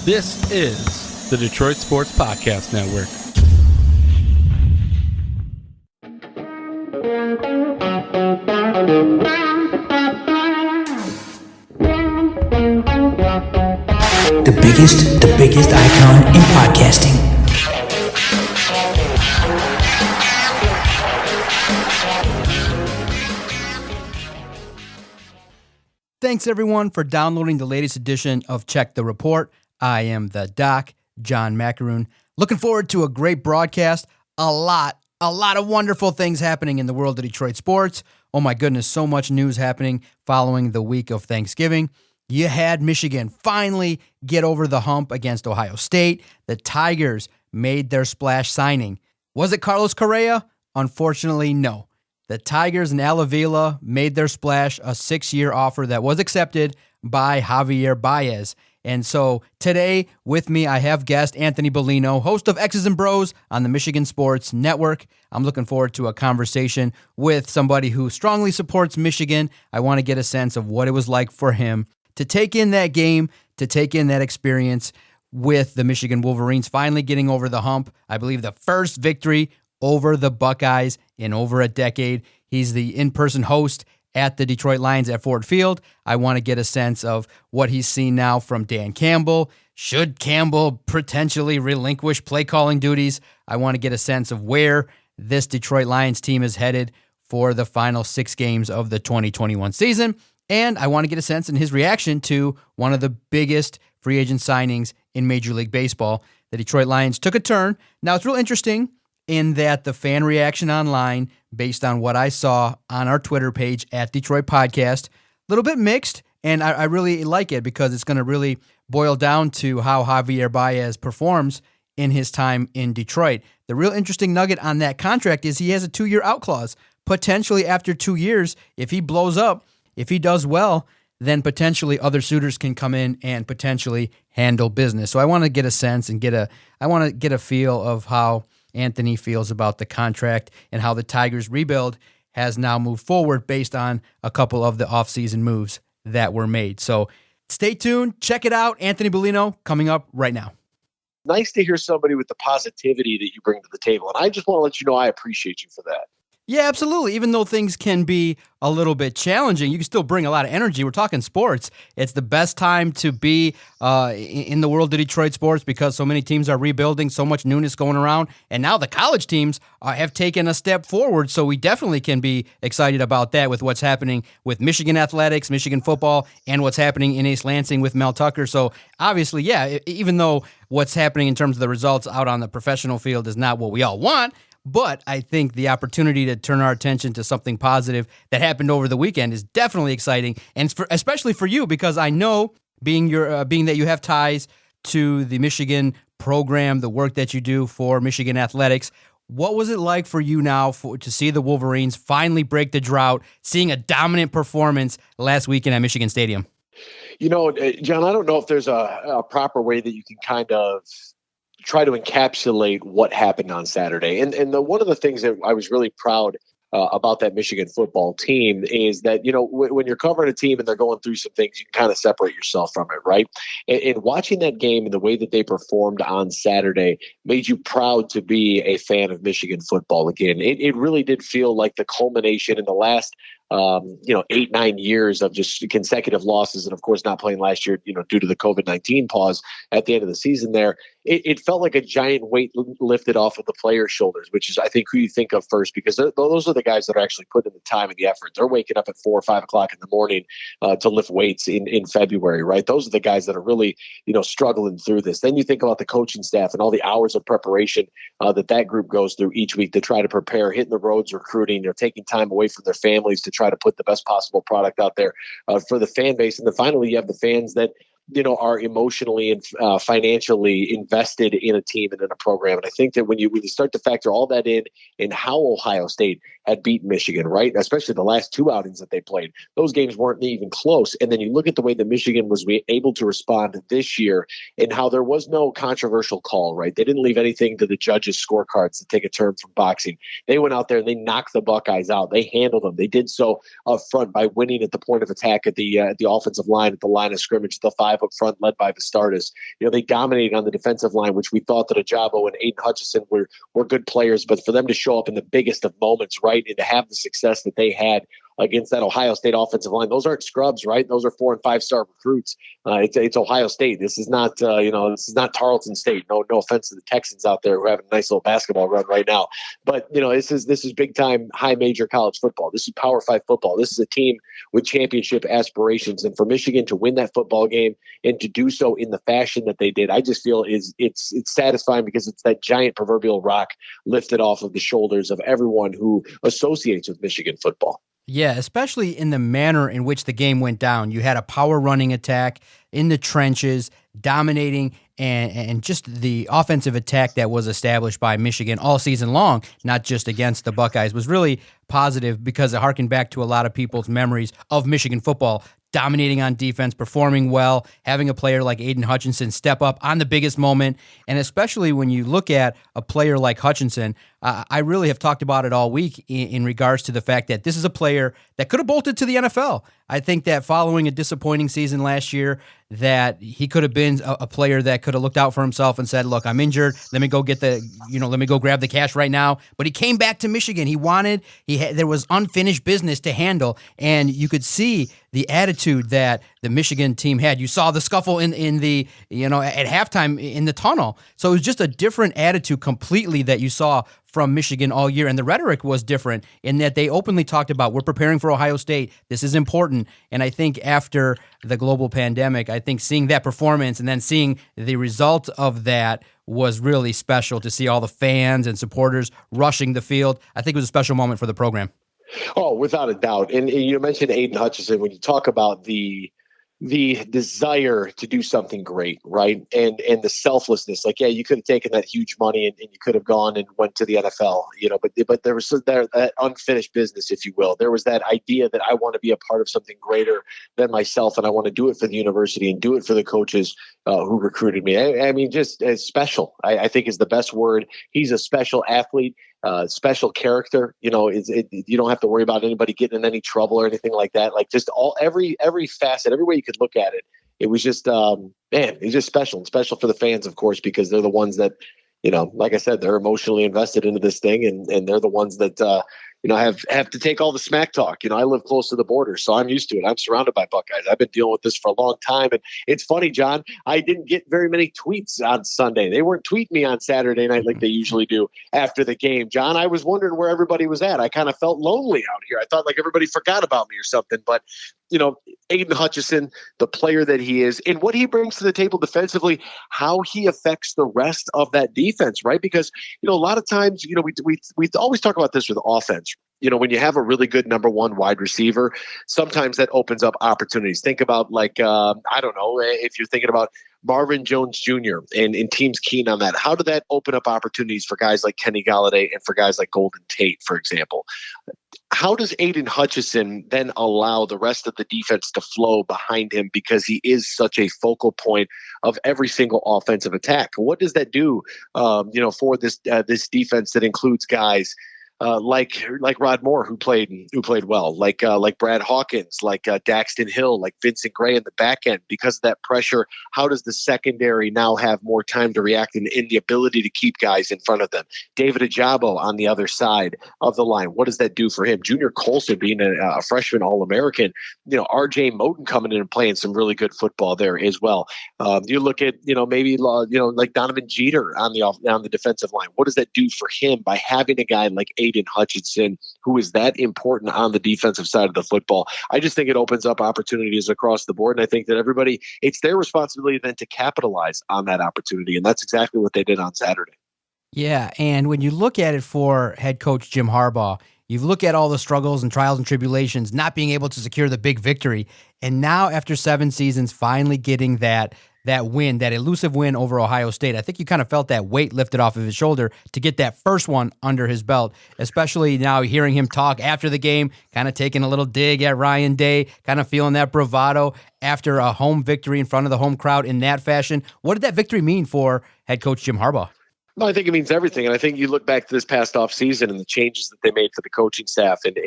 This is the Detroit Sports Podcast Network. The biggest icon in podcasting. Thanks everyone for downloading the latest edition of Check the Report. I am the Doc, John Macaroon. Looking forward to a great broadcast. A lot of wonderful things happening in the world of Detroit sports. Oh my goodness, so much news happening following the week of Thanksgiving. You had Michigan finally get over the hump against Ohio State. The Tigers made their splash signing. Was it Carlos Correa? Unfortunately, no. The Tigers and Al Avila made their splash, a 6-year offer that was accepted by Javier Baez. And so today with me, I have guest Anthony Bellino, host of X's and Bros on the Michigan Sports Network. I'm looking forward to a conversation with somebody who strongly supports Michigan. I want to get a sense of what it was like for him to take in that game, to take in that experience with the Michigan Wolverines finally getting over the hump. I believe the first victory over the Buckeyes in over a decade. He's the in-person host at the Detroit Lions at Ford Field. I want to get a sense of what he's seen now from Dan Campbell. Should Campbell potentially relinquish play-calling duties? I want to get a sense of where this Detroit Lions team is headed for the final 6 games of the 2021 season. And I want to get a sense in his reaction to one of the biggest free agent signings in Major League Baseball. The Detroit Lions took a turn. Now, it's real interesting in that the fan reaction online, based on what I saw on our Twitter page at Detroit Podcast, a little bit mixed, and I really like it because it's going to really boil down to how Javier Baez performs in his time in Detroit. The real interesting nugget on that contract is he has a 2-year out clause. Potentially after 2 years, if he blows up, if he does well, then potentially other suitors can come in and potentially handle business. So I want to get a sense and I want to get a feel of how Anthony feels about the contract and how the Tigers rebuild has now moved forward based on a couple of the offseason moves that were made. So stay tuned. Check it out. Anthony Bellino coming up right now. Nice to hear somebody with the positivity that you bring to the table. And I just want to let you know I appreciate you for that. Yeah, absolutely. Even though things can be a little bit challenging, you can still bring a lot of energy. We're talking sports. It's the best time to be in the world of Detroit sports because so many teams are rebuilding, so much newness going around. And now the college teams have taken a step forward, so we definitely can be excited about that with what's happening with Michigan athletics, Michigan football, and what's happening in East Lansing with Mel Tucker. So obviously, yeah, even though what's happening in terms of the results out on the professional field is not what we all want, but I think the opportunity to turn our attention to something positive that happened over the weekend is definitely exciting, and especially for you because I know being that you have ties to the Michigan program, the work that you do for Michigan athletics. What was it like for you now to see the Wolverines finally break the drought, seeing a dominant performance last weekend at Michigan Stadium? You know, John, I don't know if there's a proper way that you can kind of try to encapsulate what happened on Saturday. And one of the things that I was really proud about that Michigan football team is that, you know, when you're covering a team and they're going through some things, you can kind of separate yourself from it, right? And watching that game and the way that they performed on Saturday made you proud to be a fan of Michigan football again. It really did feel like the culmination in the last 8-9 years of just consecutive losses. And of course, not playing last year, due to the COVID-19 pause at the end of the season there, it felt like a giant weight lifted off of the players' shoulders, which is, I think, who you think of first, because those are the guys that are actually putting in the time and the effort. They're waking up at 4 or 5 o'clock in the morning to lift weights in February, right? Those are the guys that are really, struggling through this. Then you think about the coaching staff and all the hours of preparation that group goes through each week to try to prepare, hitting the roads, recruiting, taking time away from their families to try to put the best possible product out there for the fan base. And then finally, you have the fans that are emotionally and financially invested in a team and in a program. And I think that when you start to factor all that in how Ohio State had beaten Michigan, right, especially the last 2 outings that they played, those games weren't even close. And then you look at the way that Michigan was able to respond this year and how there was no controversial call, right? They didn't leave anything to the judges' scorecards to take a term from boxing. They went out there and they knocked the Buckeyes out. They handled them. They did so up front by winning at the point of attack at the offensive line, at the line of scrimmage, the 5 up front, led by Vistardis. They dominated on the defensive line, which we thought that Ajabo and Aidan Hutchison were good players, but for them to show up in the biggest of moments, right, and to have the success that they had against that Ohio State offensive line. Those aren't scrubs, right? Those are 4- and 5-star recruits. It's Ohio State. This is not, this is not Tarleton State. No offense to the Texans out there who have a nice little basketball run right now. But this is big time, high major college football. This is Power 5 football. This is a team with championship aspirations, and for Michigan to win that football game and to do so in the fashion that they did, I just feel it's satisfying because it's that giant proverbial rock lifted off of the shoulders of everyone who associates with Michigan football. Yeah, especially in the manner in which the game went down. You had a power running attack in the trenches, dominating, and just the offensive attack that was established by Michigan all season long, not just against the Buckeyes, was really positive because it harkened back to a lot of people's memories of Michigan football. Dominating on defense, performing well, having a player like Aidan Hutchinson step up on the biggest moment, and especially when you look at a player like Hutchinson, I really have talked about it all week in regards to the fact that this is a player that could have bolted to the NFL. I think that following a disappointing season last year, that he could have been a player that could have looked out for himself and said, look, I'm injured. Let me go let me go grab the cash right now. But he came back to Michigan. There was unfinished business to handle. And you could see the attitude that the Michigan team had. You saw the scuffle in the, at halftime in the tunnel. So it was just a different attitude completely that you saw from Michigan all year. And the rhetoric was different in that they openly talked about, we're preparing for Ohio State. This is important. And I think after the global pandemic, I think seeing that performance and then seeing the result of that was really special to see all the fans and supporters rushing the field. I think it was a special moment for the program. Oh, without a doubt. And you mentioned Aidan Hutchison. When you talk about the desire to do something great, right? And the selflessness, like, yeah, you could have taken that huge money and you could have gone and went to the NFL, but there was that unfinished business, if you will. There was that idea that I want to be a part of something greater than myself, and I want to do it for the university and do it for the coaches who recruited me. I mean, just special, I think is the best word. He's a special athlete. Special character, you don't have to worry about anybody getting in any trouble or anything like that. Like just every facet, every way you could look at it, it was just, it's just special, and special for the fans, of course, because they're the ones that, like I said, they're emotionally invested into this thing, and they're the ones that, have to take all the smack talk. I live close to the border, so I'm used to it. I'm surrounded by Buckeyes. I've been dealing with this for a long time. And it's funny, John, I didn't get very many tweets on Sunday. They weren't tweeting me on Saturday night like they usually do after the game. John, I was wondering where everybody was at. I kind of felt lonely out here. I thought like everybody forgot about me or something. But, Aidan Hutchison, the player that he is, and what he brings to the table defensively, how he affects the rest of that defense, right? Because, a lot of times, we always talk about this with offense. When you have a really good number one wide receiver, sometimes that opens up opportunities. Think about like, I don't know, if you're thinking about Marvin Jones Jr. and teams keen on that. How did that open up opportunities for guys like Kenny Galladay and for guys like Golden Tate, for example? How does Aidan Hutchison then allow the rest of the defense to flow behind him because he is such a focal point of every single offensive attack? What does that do, for this defense that includes guys like Rod Moore, who played well, like Brad Hawkins, like Daxton Hill, like Vincent Gray in the back end? Because of that pressure, how does the secondary now have more time to react in the ability to keep guys in front of them? David Ajabo on the other side of the line, what does that do for him? Junior Colson being a freshman All-American, RJ Moten coming in and playing some really good football there as well. You look at maybe like Donovan Jeter on the defensive line. What does that do for him by having a guy like Aidan Hutchinson, who is that important on the defensive side of the football? I just think it opens up opportunities across the board. And I think that everybody, it's their responsibility then to capitalize on that opportunity. And that's exactly what they did on Saturday. Yeah. And when you look at it for head coach Jim Harbaugh, you look at all the struggles and trials and tribulations, not being able to secure the big victory. And now after 7 seasons, finally getting that win, that elusive win over Ohio State. I think you kind of felt that weight lifted off of his shoulder to get that first one under his belt, especially now hearing him talk after the game, kind of taking a little dig at Ryan Day, kind of feeling that bravado after a home victory in front of the home crowd in that fashion. What did that victory mean for head coach Jim Harbaugh? No, I think it means everything. And I think you look back to this past off season and the changes that they made for the coaching staff and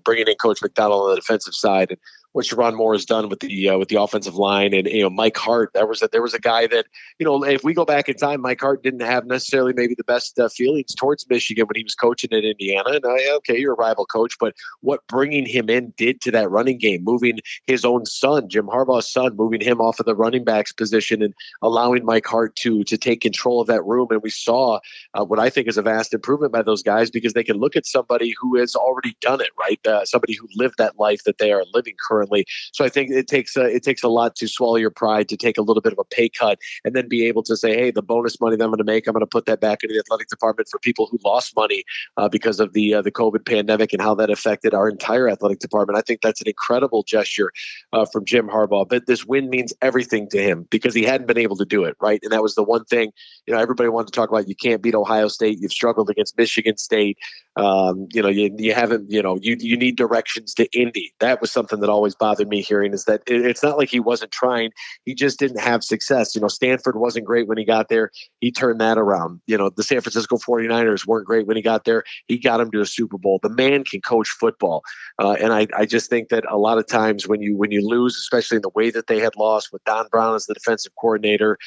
bringing in Coach McDonald on the defensive side and what Sharon Moore has done with the offensive line and Mike Hart. There was a guy that if we go back in time, Mike Hart didn't have necessarily maybe the best feelings towards Michigan when he was coaching at Indiana. And okay, you're a rival coach, but what bringing him in did to that running game, moving his own son, Jim Harbaugh's son, moving him off of the running backs position and allowing Mike Hart to take control of that room. And we saw what I think is a vast improvement by those guys because they can look at somebody who has already done it, right? Somebody who lived that life that they are living currently. So I think it takes a lot to swallow your pride, to take a little bit of a pay cut, and then be able to say, hey, the bonus money that I'm going to make, I'm going to put that back into the athletic department for people who lost money because of the COVID pandemic and how that affected our entire athletic department. I think that's an incredible gesture from Jim Harbaugh. But this win means everything to him because he hadn't been able to do it, right? And that was the one thing, everybody wanted to talk about. You can't beat Ohio State. You've struggled against Michigan State. You haven't, you need directions to Indy. That was something that always bothered me hearing is that it's not like he wasn't trying. He just didn't have success. Stanford wasn't great when he got there. He turned that around. The San Francisco 49ers weren't great when he got there. He got him to a Super Bowl. The man can coach football. And I just think that a lot of times when you lose, especially in the way that they had lost with Don Brown as the defensive coordinator,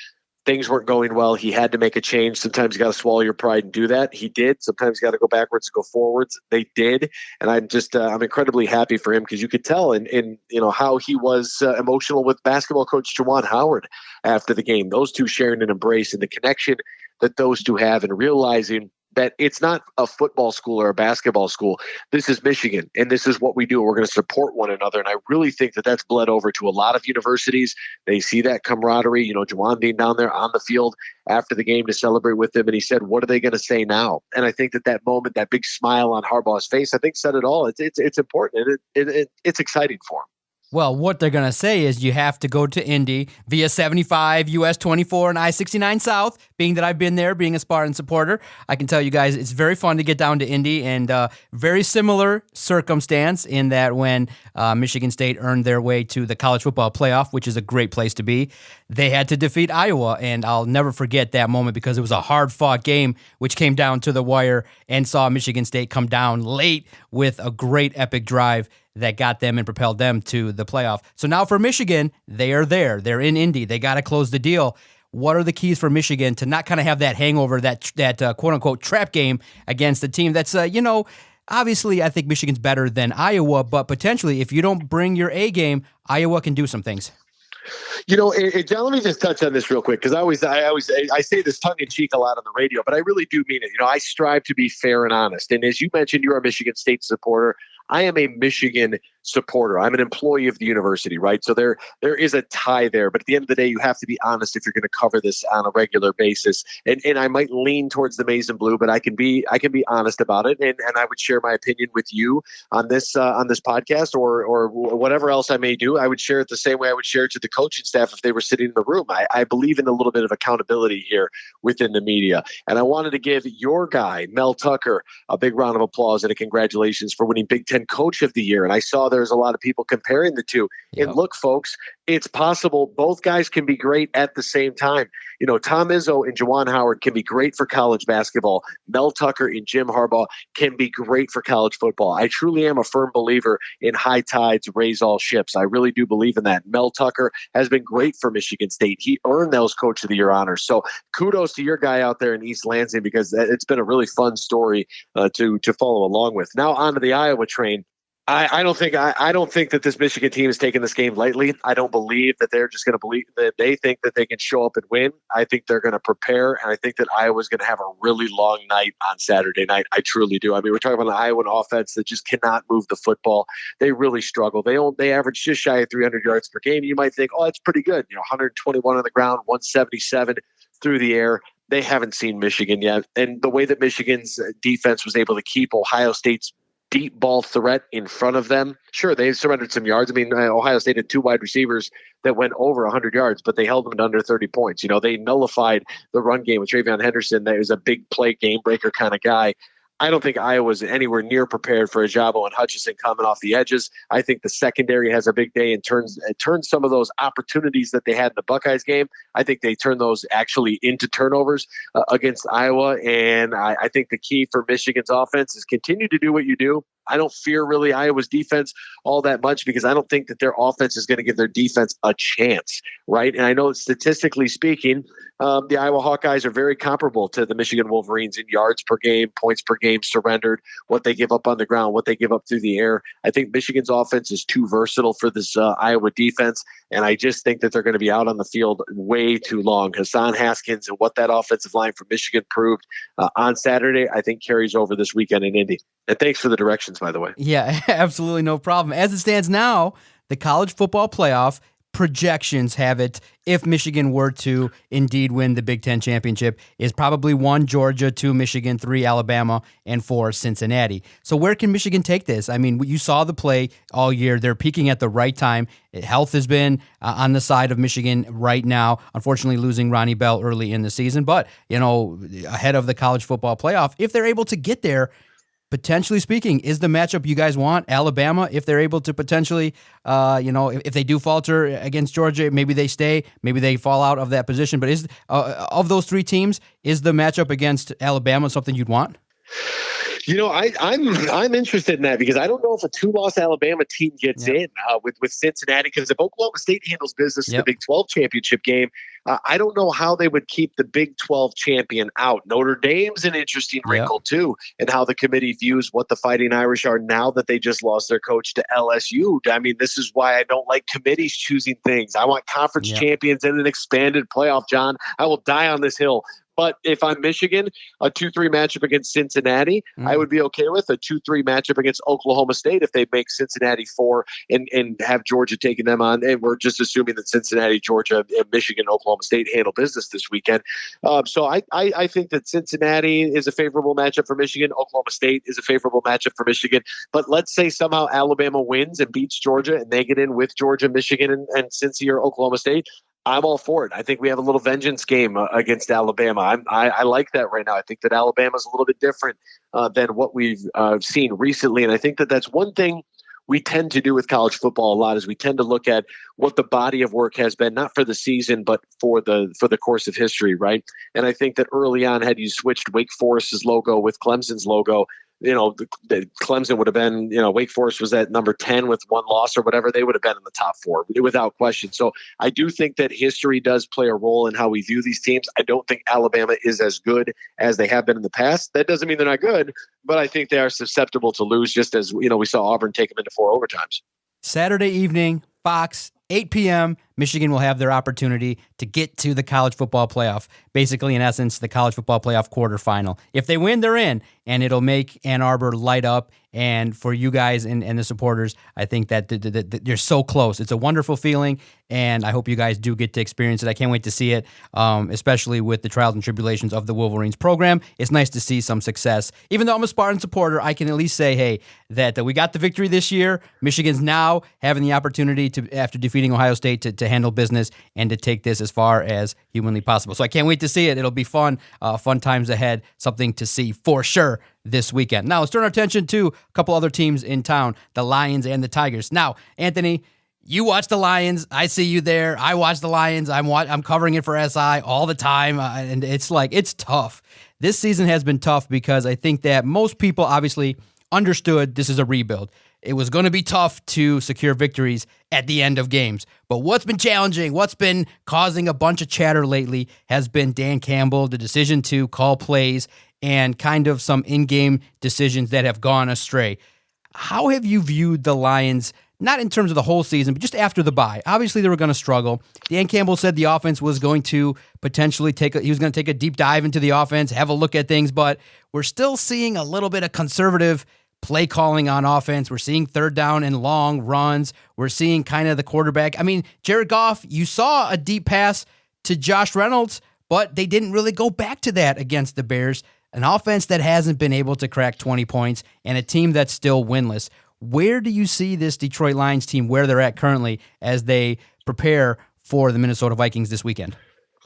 things weren't going well. He had to make a change. Sometimes you got to swallow your pride and do that. He did. Sometimes you got to go backwards and go forwards. They did. And I'm incredibly happy for him because you could tell in how he was emotional with basketball coach Juwan Howard after the game. Those two sharing an embrace and the connection that those two have and realizing that it's not a football school or a basketball school. This is Michigan, and this is what we do. We're going to support one another, and I really think that that's bled over to a lot of universities. They see that camaraderie. Juwan being down there on the field after the game to celebrate with them, and he said, what are they going to say now? And I think that moment, that big smile on Harbaugh's face, I think said it all. It's important, and it's exciting for him. Well, what they're going to say is you have to go to Indy via 75, US 24, and I-69 South. Being that I've been there, being a Spartan supporter, I can tell you guys it's very fun to get down to Indy, and very similar circumstance in that when Michigan State earned their way to the college football playoff, which is a great place to be, they had to defeat Iowa, and I'll never forget that moment because it was a hard-fought game which came down to the wire and saw Michigan State come down late with a great epic drive that got them and propelled them to the playoff. So now for Michigan, they are there. They're in Indy. They got to close the deal. What are the keys for Michigan to not kind of have that hangover, that quote-unquote trap game against a team that's, obviously I think Michigan's better than Iowa, but potentially if you don't bring your A game, Iowa can do some things. John, let me just touch on this real quick because I say this tongue in cheek a lot on the radio, but I really do mean it. I strive to be fair and honest. And as you mentioned, you're a Michigan State supporter. I am a Michigan supporter. I'm an employee of the university, right? So there is a tie there. But at the end of the day, you have to be honest if you're going to cover this on a regular basis. And I might lean towards the maize and blue, but I can be honest about it. And I would share my opinion with you on this podcast or whatever else I may do. I would share it the same way I would share it to the coaching staff if they were sitting in the room. I believe in a little bit of accountability here within the media. And I wanted to give your guy, Mel Tucker, a big round of applause and a congratulations for winning Big Ten Coach of the Year. And I saw there's a lot of people comparing the two. Yep. And look, folks, it's possible both guys can be great at the same time. Tom Izzo and Juwan Howard can be great for college basketball. Mel Tucker and Jim Harbaugh can be great for college football. I truly am a firm believer in high tides raise all ships. I really do believe in that. Mel Tucker has been great for Michigan State. He earned those Coach of the Year honors. So kudos to your guy out there in East Lansing because it's been a really fun story to follow along with. Now on to the Iowa train. I don't think that this Michigan team is taking this game lightly. I don't believe that they're just going to believe that they think that they can show up and win. I think they're going to prepare, and I think that Iowa's going to have a really long night on Saturday night. I truly do. I mean, we're talking about an Iowan offense that just cannot move the football. They really struggle. They average just shy of 300 yards per game. You might think, oh, that's pretty good. 121 on the ground, 177 through the air. They haven't seen Michigan yet, and the way that Michigan's defense was able to keep Ohio State's deep ball threat in front of them. Sure, they surrendered some yards. I mean, Ohio State had two wide receivers that went over 100 yards, but they held them to under 30 points. They nullified the run game with Travion Henderson. That was a big play game breaker kind of guy. I don't think Iowa's anywhere near prepared for Ajabo and Hutchison coming off the edges. I think the secondary has a big day and turns some of those opportunities that they had in the Buckeyes game. I think they turn those actually into turnovers against Iowa. And I think the key for Michigan's offense is continue to do what you do. I don't fear really Iowa's defense all that much because I don't think that their offense is going to give their defense a chance, right? And I know statistically speaking, the Iowa Hawkeyes are very comparable to the Michigan Wolverines in yards per game, points per game surrendered, what they give up on the ground, what they give up through the air. I think Michigan's offense is too versatile for this Iowa defense, and I just think that they're going to be out on the field way too long. Hassan Haskins and what that offensive line for Michigan proved on Saturday, I think carries over this weekend in Indy. And thanks for the directions, by the way. Yeah, absolutely no problem. As it stands now, the college football playoff projections have it, if Michigan were to indeed win the Big Ten championship, is probably 1 Georgia, 2 Michigan, 3 Alabama, and 4 Cincinnati. So where can Michigan take this? I mean, you saw the play all year. They're peaking at the right time. Health has been on the side of Michigan right now, unfortunately losing Ronnie Bell early in the season. But, ahead of the college football playoff, if they're able to get there, potentially speaking, is the matchup you guys want Alabama if they're able to potentially, if they do falter against Georgia, maybe they stay, maybe they fall out of that position. But is of those 3 teams, is the matchup against Alabama something you'd want? I'm interested in that because I don't know if a 2-loss Alabama team gets in with Cincinnati, because if Oklahoma State handles business in the Big 12 championship game, I don't know how they would keep the Big 12 champion out. Notre Dame's an interesting wrinkle too, and how the committee views what the Fighting Irish are now that they just lost their coach to LSU. I mean, this is why I don't like committees choosing things. I want conference champions in an expanded playoff, John. I will die on this hill. But if I'm Michigan, a 2-3 matchup against Cincinnati, I would be okay with a 2-3 matchup against Oklahoma State if they make Cincinnati 4 and have Georgia taking them on. And we're just assuming that Cincinnati, Georgia, and Michigan, Oklahoma State handle business this weekend. So I think that Cincinnati is a favorable matchup for Michigan. Oklahoma State is a favorable matchup for Michigan. But let's say somehow Alabama wins and beats Georgia and they get in with Georgia, Michigan, and Cincy or Oklahoma State. I'm all for it. I think we have a little vengeance game against Alabama. I like that right now. I think that Alabama's a little bit different than what we've seen recently. And I think that that's one thing we tend to do with college football a lot, is we tend to look at what the body of work has been, not for the season, but for the course of history, right? And I think that early on, had you switched Wake Forest's logo with Clemson's logo, the Clemson would have been, Wake Forest was at number 10 with 1 loss or whatever. They would have been in the top 4 without question. So I do think that history does play a role in how we view these teams. I don't think Alabama is as good as they have been in the past. That doesn't mean they're not good, but I think they are susceptible to lose, just as, we saw Auburn take them into 4 overtimes. Saturday evening, Fox, 8 p.m., Michigan will have their opportunity to get to the college football playoff. Basically, in essence, the college football playoff quarterfinal. If they win, they're in, and it'll make Ann Arbor light up. And for you guys and the supporters, I think that you're so close. It's a wonderful feeling, and I hope you guys do get to experience it. I can't wait to see it, especially with the trials and tribulations of the Wolverines program. It's nice to see some success. Even though I'm a Spartan supporter, I can at least say, hey, that we got the victory this year. Michigan's now having the opportunity to, after defeating Ohio State, to handle business and to take this as far as humanly possible. So I can't wait to see it. It'll be fun, fun times ahead, something to see for sure this weekend. Now let's turn our attention to a couple other teams in town, the Lions and the Tigers. Now, Anthony, you watch the Lions. I see you there. I watch the Lions. I'm covering it for SI all the time, and it's tough. This season has been tough because I think that most people obviously understood this is a rebuild. It was going to be tough to secure victories at the end of games. But what's been challenging, what's been causing a bunch of chatter lately has been Dan Campbell, the decision to call plays, and kind of some in-game decisions that have gone astray. How have you viewed the Lions, not in terms of the whole season, but just after the bye? Obviously, they were going to struggle. Dan Campbell said the offense was going to potentially take a deep dive into the offense, have a look at things, but we're still seeing a little bit of conservative play calling on offense. We're seeing 3rd down and long runs. We're seeing kind of the quarterback. I mean, Jared Goff, you saw a deep pass to Josh Reynolds, but they didn't really go back to that against the Bears. An offense that hasn't been able to crack 20 points and a team that's still winless. Where do you see this Detroit Lions team, where they're at currently, as they prepare for the Minnesota Vikings this weekend?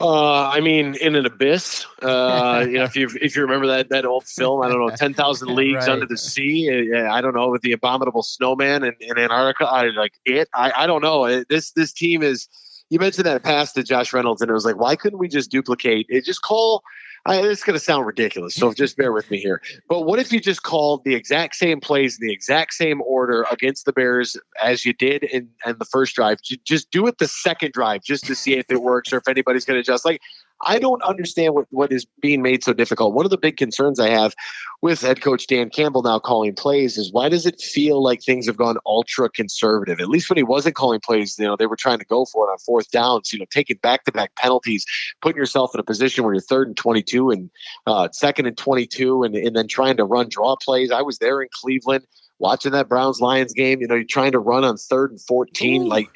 I mean, in an abyss. If you remember that old film, I don't know, 10,000 Leagues Right. Under the Sea. I don't know, with the abominable snowman in Antarctica. I don't know. This team is. You mentioned that pass to Josh Reynolds, and it was like, why couldn't we just duplicate it? Just call. It's going to sound ridiculous, so just bear with me here. But what if you just called the exact same plays in the exact same order against the Bears as you did in the first drive? Just do it the second drive just to see if it works or if anybody's going to adjust. Like, I don't understand what is being made so difficult. One of the big concerns I have with head coach Dan Campbell now calling plays is, why does it feel like things have gone ultra conservative? At least when he wasn't calling plays, they were trying to go for it on fourth downs, taking back-to-back penalties, putting yourself in a position where you're 3rd and 22 and 2nd and 22 and then trying to run draw plays. I was there in Cleveland watching that Browns-Lions game. You're trying to run on 3rd and 14. Ooh. Like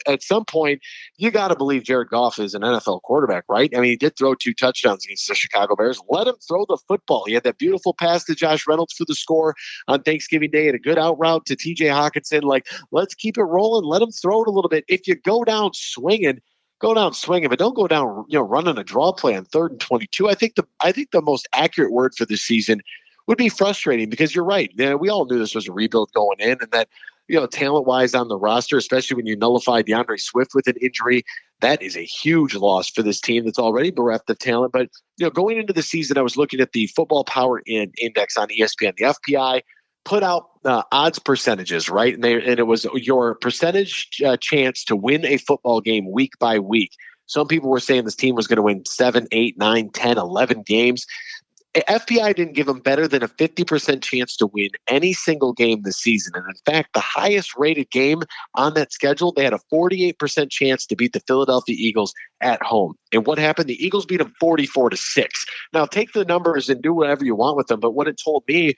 at some point, you got to believe Jared Goff is an NFL quarterback, right? I mean, he did throw 2 touchdowns against the Chicago Bears. Let him throw the football. He had that beautiful pass to Josh Reynolds for the score on Thanksgiving Day and a good out route to TJ Hawkinson. Like, let's keep it rolling. Let him throw it a little bit. If you go down swinging, but don't go down, running a draw play on 3rd and 22. I think the most accurate word for this season would be frustrating, because you're right. We all knew this was a rebuild going in, and that, talent-wise on the roster, especially when you nullify DeAndre Swift with an injury, that is a huge loss for this team that's already bereft of talent. But, going into the season, I was looking at the Football Power Index on ESPN. The FPI put out odds percentages, right? And it was your percentage chance to win a football game week by week. Some people were saying this team was going to win 7, 8, 9, 10, 11 games. FBI didn't give them better than a 50% chance to win any single game this season. And in fact, the highest rated game on that schedule, they had a 48% chance to beat the Philadelphia Eagles at home. And what happened? The Eagles beat them 44-6. Now, take the numbers and do whatever you want with them. But what it told me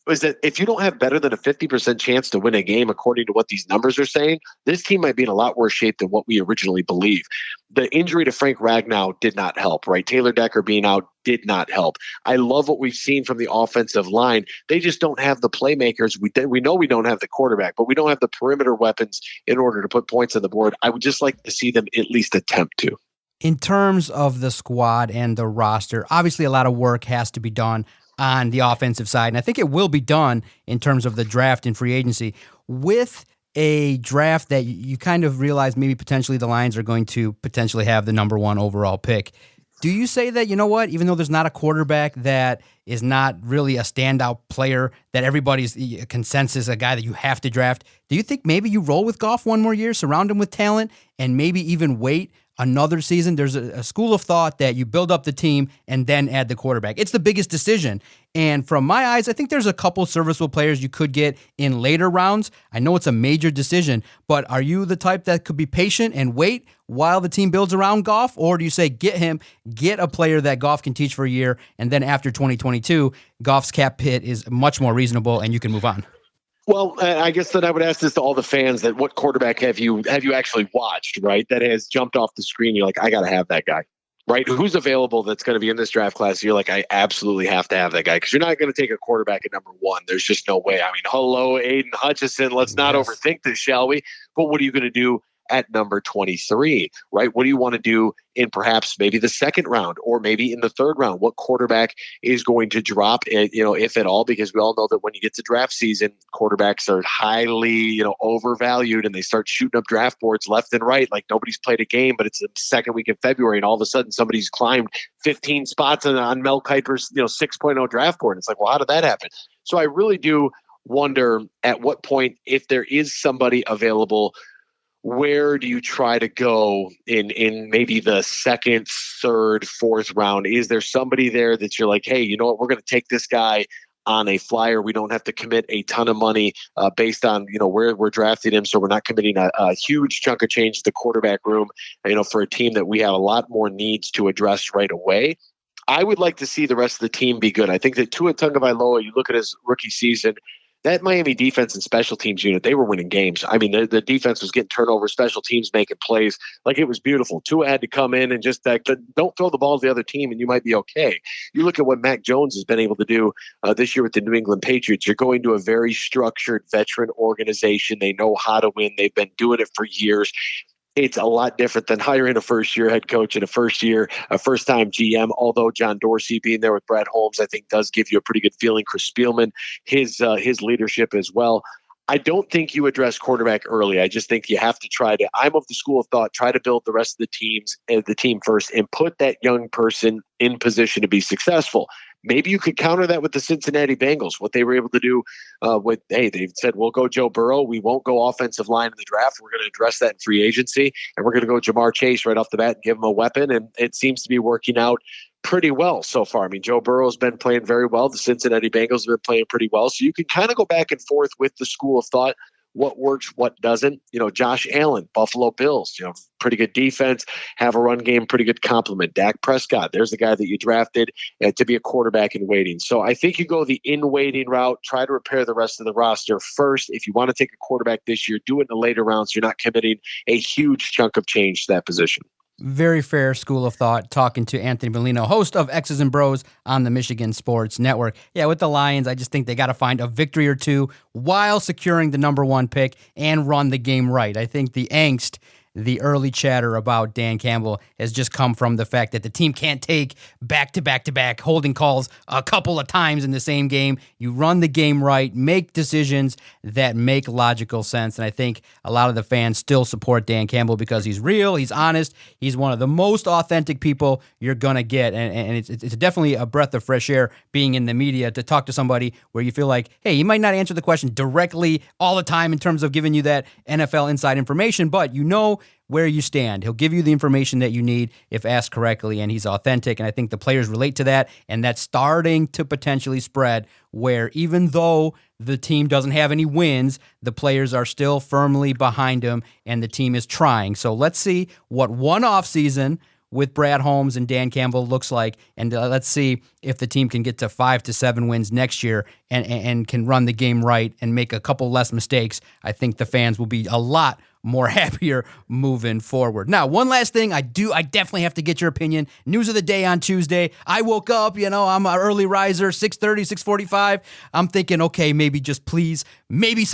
was that if you don't have better than a 50% chance to win a game, according to what these numbers are saying, this team might be in a lot worse shape than what we originally believe. The injury to Frank Ragnow did not help, right? Taylor Decker being out did not help. I love what we've seen from the offensive line. They just don't have the playmakers. We know we don't have the quarterback, but we don't have the perimeter weapons in order to put points on the board. I would just like to see them at least attempt to. In terms of the squad and the roster, obviously a lot of work has to be done on the offensive side, and I think it will be done in terms of the draft and free agency. With a draft that you kind of realize maybe potentially the Lions are going to potentially have the number 1 overall pick, do you say that, even though there's not a quarterback that is not really a standout player, that everybody's consensus, a guy that you have to draft, do you think maybe you roll with Goff one more year, surround him with talent, and maybe even wait another season? There's a school of thought that you build up the team and then add the quarterback. It's the biggest decision. And from my eyes, I think there's a couple serviceable players you could get in later rounds. I know it's a major decision, but are you the type that could be patient and wait while the team builds around Goff? Or do you say get a player that Goff can teach for a year, and then after 2022, Goff's cap hit is much more reasonable and you can move on? Well, I guess that I would ask this to all the fans: that what quarterback have you actually watched, right? That has jumped off the screen. You're like, I got to have that guy, right? Who's available that's going to be in this draft class? You're like, I absolutely have to have that guy, because you're not going to take a quarterback at number 1. There's just no way. I mean, hello, Aidan Hutchison. Let's not overthink this, shall we? But what are you going to do at number 23, right? What do you want to do in perhaps maybe the second round or maybe in the third round? What quarterback is going to drop, if at all? Because we all know that when you get to draft season, quarterbacks are highly, overvalued, and they start shooting up draft boards left and right. Like nobody's played a game, but it's the second week in February, and all of a sudden somebody's climbed 15 spots on Mel Kiper's, 6.0 draft board. It's like, well, how did that happen? So I really do wonder at what point, if there is somebody available, where do you try to go in maybe the second, third, fourth round? Is there somebody there that you're like, hey, you know what, we're going to take this guy on a flyer. We don't have to commit a ton of money based on, where we're drafting him. So we're not committing a huge chunk of change to the quarterback room, for a team that we have a lot more needs to address right away. I would like to see the rest of the team be good. I think that Tua Tagovailoa, you look at his rookie season, that Miami defense and special teams unit, they were winning games. I mean, the defense was getting turnovers, special teams making plays. Like, it was beautiful. Tua had to come in and just don't throw the ball to the other team and you might be okay. You look at what Mac Jones has been able to do this year with the New England Patriots. You're going to a very structured veteran organization. They know how to win. They've been doing it for years. it's a lot different than hiring a first-year head coach and a first-time GM, although John Dorsey being there with Brad Holmes, I think does give you a pretty good feeling. Chris Spielman, his leadership as well. I don't think you address quarterback early. I just think you have to I'm of the school of thought, try to build the rest of the team first and put that young person in position to be successful. Maybe you could counter that with the Cincinnati Bengals, what they were able to do they've said, we'll go Joe Burrow. We won't go offensive line in the draft. We're going to address that in free agency, and we're going to go Jamar Chase right off the bat and give him a weapon. And it seems to be working out pretty well so far. I mean, Joe Burrow's been playing very well. The Cincinnati Bengals have been playing pretty well. So you can kind of go back and forth with the school of thought, what works, what doesn't. Josh Allen, Buffalo Bills, pretty good defense, have a run game, pretty good complement. Dak Prescott, there's the guy that you drafted to be a quarterback in waiting. So I think you go the in-waiting route, try to repair the rest of the roster first. If you want to take a quarterback this year, do it in the later rounds. You're not committing a huge chunk of change to that position. Very fair school of thought, talking to Anthony Bellino, host of X's and Bros on the Michigan Sports Network. Yeah, with the Lions, I just think they got to find a victory or two while securing the number 1 pick and run the game right. I think the angst, the early chatter about Dan Campbell has just come from the fact that the team can't take back-to-back holding calls a couple of times in the same game. You run the game right, make decisions that make logical sense, and I think a lot of the fans still support Dan Campbell because he's real, he's honest, he's one of the most authentic people you're going to get, and it's definitely a breath of fresh air being in the media to talk to somebody where you feel like, hey, he might not answer the question directly all the time in terms of giving you that NFL inside information, but where you stand. He'll give you the information that you need if asked correctly, and he's authentic, and I think the players relate to that, and that's starting to potentially spread where even though the team doesn't have any wins, the players are still firmly behind him, and the team is trying. So let's see what one offseason with Brad Holmes and Dan Campbell looks like, and let's see if the team can get to 5 to 7 wins next year and can run the game right and make a couple less mistakes. I think the fans will be a lot more happier moving forward. Now, one last thing, I definitely have to get your opinion. News of the day on Tuesday. I woke up, I'm an early riser, 6:30, 6:45. I'm thinking, okay, maybe just please, maybe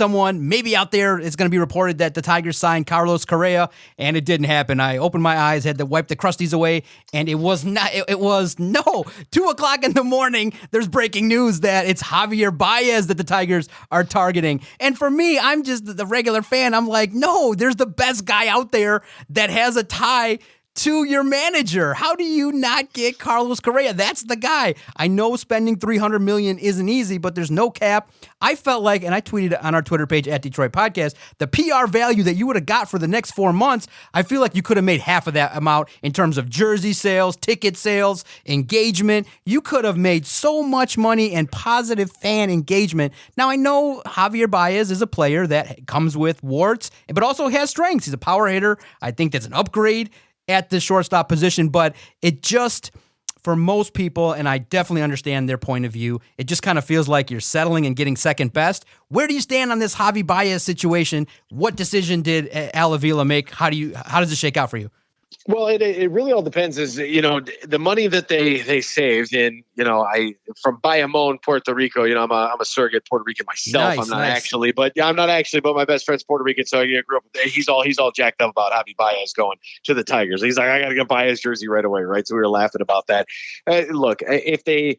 out there it's going to be reported that the Tigers signed Carlos Correa, and it didn't happen. I opened my eyes, had to wipe the crusties away, and it was 2:00 in the morning. There's breaking news that it's Javier Baez that the Tigers are targeting. And for me, I'm just the regular fan. I'm like, no, there's the best guy out there that has a tie to your manager. How do you not get Carlos Correa? That's the guy. I know spending $300 million isn't easy, but there's no cap. I felt like, and I tweeted on our Twitter page at Detroit Podcast, the PR value that you would have got for the next 4 months, I feel like you could have made half of that amount in terms of jersey sales, ticket sales, engagement. You could have made so much money and positive fan engagement. Now, I know Javier Baez is a player that comes with warts, but also has strengths. He's a power hitter. I think that's an upgrade at the shortstop position, but it just, for most people, and I definitely understand their point of view, it just kind of feels like you're settling and getting second best. Where do you stand on this Javi Baez situation? What decision did Al Avila make? How does it shake out for you? Well, it really all depends. Is the money that they saved, and from Bayamon, Puerto Rico. I'm a surrogate Puerto Rican myself. Nice, I'm not actually, but my best friend's Puerto Rican, so I grew up. He's all jacked up about Javi Baez going to the Tigers. He's like, I got to get Baez jersey right away, right? So we were laughing about that. Look, if they.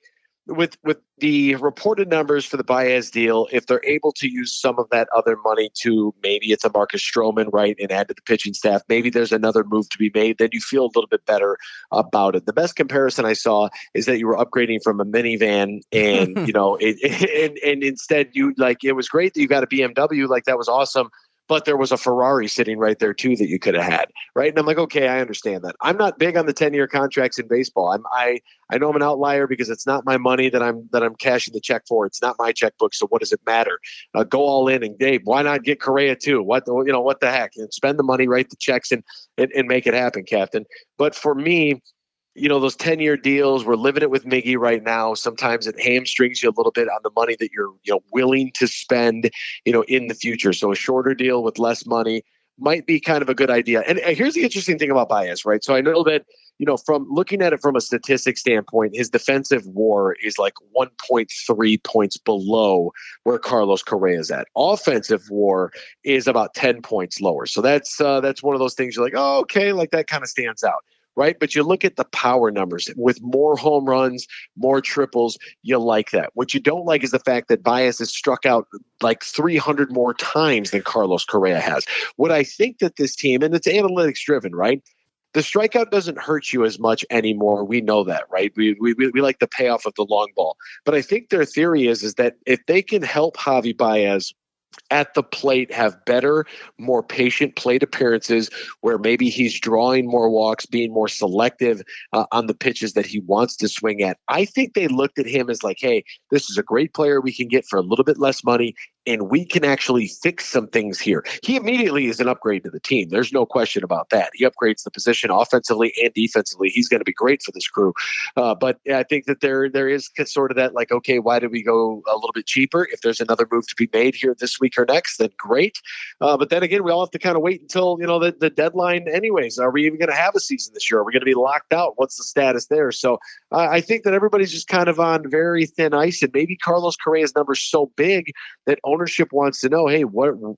With the reported numbers for the Baez deal, if they're able to use some of that other money to maybe it's a Marcus Stroman, right, and add to the pitching staff, maybe there's another move to be made, then you feel a little bit better about it. The best comparison I saw is that you were upgrading from a minivan and, and instead it was great that you got a BMW, like that was awesome. But there was a Ferrari sitting right there too that you could have had, right? And I'm like, okay, I understand that. I'm not big on the 10-year contracts in baseball. I know I'm an outlier because it's not my money that I'm cashing the check for. It's not my checkbook, so what does it matter? Go all in, and Dave, why not get Correa too? What the heck? And spend the money, write the checks, and make it happen, Captain. But for me, those 10-year deals, we're living it with Miggy right now. Sometimes it hamstrings you a little bit on the money that you're willing to spend, in the future. So a shorter deal with less money, might be kind of a good idea. And here's the interesting thing about Baez, right? So I know that, from looking at it from a statistic standpoint, his defensive WAR is like 1.3 points below where Carlos Correa is at. Offensive WAR is about 10 points lower. So that's one of those things you're like, oh, okay, like that kind of stands out. Right. But you look at the power numbers with more home runs, more triples. You like that. What you don't like is the fact that Baez has struck out like 300 more times than Carlos Correa has. What I think that this team, and it's analytics driven, right? The strikeout doesn't hurt you as much anymore. We know that, right? We like the payoff of the long ball. But I think their theory is that if they can help Javi Baez at the plate have better, more patient plate appearances where maybe he's drawing more walks, being more selective on the pitches that he wants to swing at. I think they looked at him as like, hey, this is a great player we can get for a little bit less money, and we can actually fix some things here. He immediately is an upgrade to the team. There's no question about that. He upgrades the position offensively and defensively. He's going to be great for this crew. But I think that there is sort of that like, okay, why did we go a little bit cheaper? If there's another move to be made here this week or next, then great. But then again, we all have to kind of wait until, the deadline anyways. Are we even going to have a season this year? Are we going to be locked out? What's the status there? So I think that everybody's just kind of on very thin ice, and maybe Carlos Correa's number's so big that ownership wants to know, hey,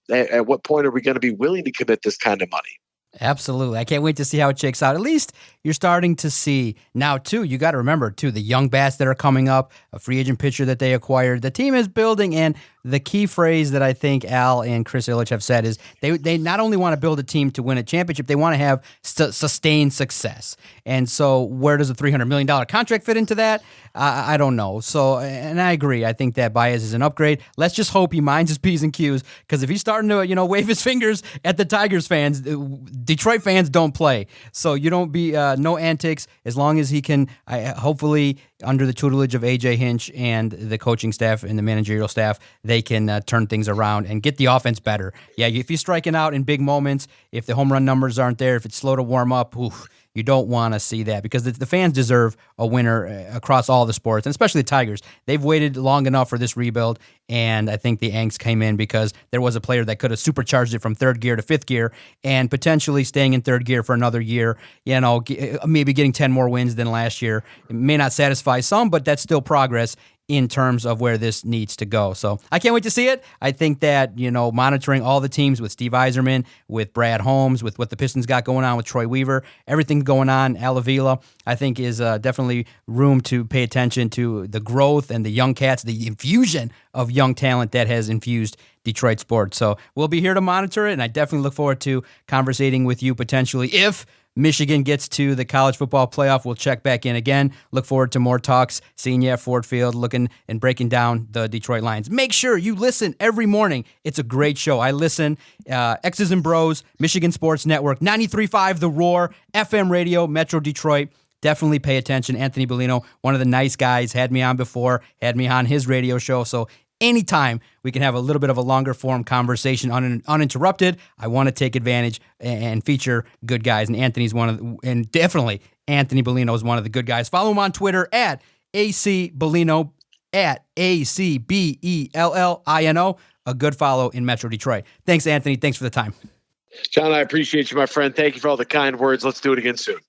at what point are we going to be willing to commit this kind of money? Absolutely. I can't wait to see how it shakes out. At least you're starting to see now, too. You got to remember, too, the young bats that are coming up, a free agent pitcher that they acquired. The team is building, and the key phrase that I think Al and Chris Ilitch have said is they not only want to build a team to win a championship, they want to have sustained success. And so where does a $300 million contract fit into that? I don't know. So, and I agree. I think that Baez is an upgrade. Let's just hope he minds his P's and Q's, because if he's starting to, wave his fingers at the Tigers fans, Detroit fans don't play. So you don't be no antics as long as he can, hopefully under the tutelage of AJ Hinch and the coaching staff and the managerial staff, they can turn things around and get the offense better. Yeah, if he's striking out in big moments, if the home run numbers aren't there, if it's slow to warm up, you don't want to see that, because the fans deserve a winner across all the sports, and especially the Tigers. They've waited long enough for this rebuild, and I think the angst came in because there was a player that could have supercharged it from third gear to fifth gear and potentially staying in third gear for another year, maybe getting 10 more wins than last year. It may not satisfy some, but that's still progress in terms of where this needs to go. So I can't wait to see it. I think that, monitoring all the teams with Steve Yzerman, with Brad Holmes, with what the Pistons got going on with Troy Weaver, everything going on, Al Avila, I think is definitely room to pay attention to the growth and the young cats, the infusion of young talent that has infused Detroit sports. So we'll be here to monitor it, and I definitely look forward to conversating with you potentially if Michigan gets to the college football playoff. We'll check back in again. Look forward to more talks, seeing you at Ford Field, looking and breaking down the Detroit Lions. Make sure you listen every morning. It's a great show. I listen. X's and Bros, Michigan Sports Network, 93.5 The Roar, FM radio, Metro Detroit. Definitely pay attention. Anthony Bellino, one of the nice guys, had me on before, had me on his radio show. So anytime we can have a little bit of a longer form conversation uninterrupted, I want to take advantage and feature good guys. And definitely Anthony Bellino is one of the good guys. Follow him on Twitter at AC Bellino, at ACBELLINO. A good follow in Metro Detroit. Thanks, Anthony. Thanks for the time. John, I appreciate you, my friend. Thank you for all the kind words. Let's do it again soon.